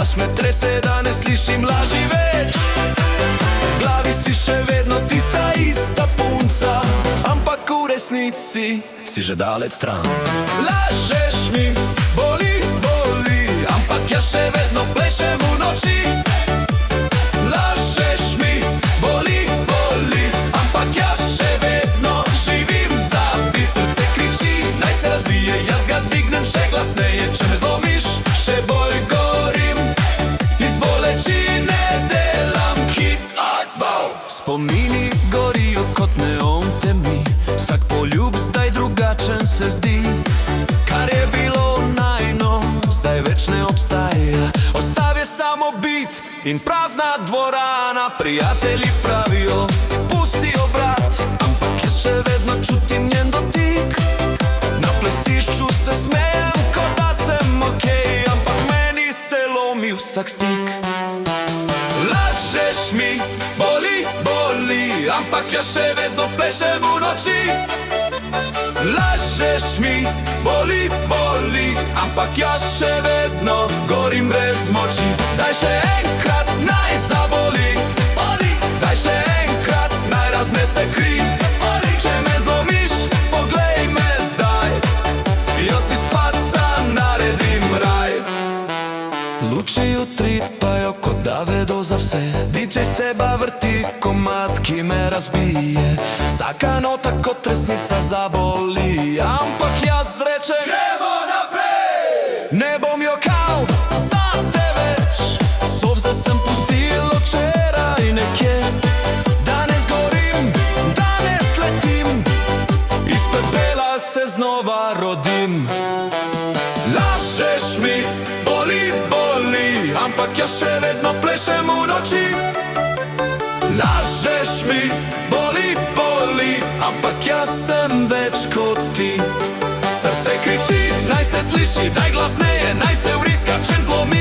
Baš me trese, da ne slišim laži več. V glavi si še vedno tista ista punca, ampak v resnici si že daleč stran. Lažeš mi, boli, boli, ampak jaz še vedno plešem v noči. Lažeš mi, boli, boli, ampak jaz še vedno živim zabit. Srce kriči, naj se razbije, jaz ga dvignem še glasneje. Če me zlomiš, še bolj gorim, iz bolečine delam hit. Spomini gorijo kot neon temi, vsak poljub zdaj drugačen se zdi. Kar je bilo najno, zdaj več ne obstaja. Ostal je samo bit in prazna dvorana. Prijatelji pravijo, pusti obrat, ampak jaz še vedno čutim njen dotik. Na plesišču se smejem, kot da sem okej, ampak meni se lomi vsak stik. Lažeš mi, boli, boli, ampak jaz še vedno plešem v noči. Lažeš mi, boli, boli, ampak jaz še vedno gorim brez moči. Daj še enkrat, naj zaboli, boli. Daj še enkrat, naj raznese kri, boli. Če me zlomiš, poglej me zdaj, jaz iz padca naredim raj. Luči jutri pajo, kot da vedo za vse. DJ Seba vrti komad, ki me razbije. Vsaka nota kot resnica zaboli, ampak jaz rečem, gremo naprej. Ne bom jokal za te več, solze sem pustil včeraj nekje. Danes gorim, danes letim, iz pepela se znova rodim. Lažeš mi, boli, boli, ampak jaz še vedno plešem v noči. Lažeš mi, boli, boli, ampak jaz sem več kot ti. Srce kriči, naj se sliši, daj glasneje, naj se vriska, če zlomi.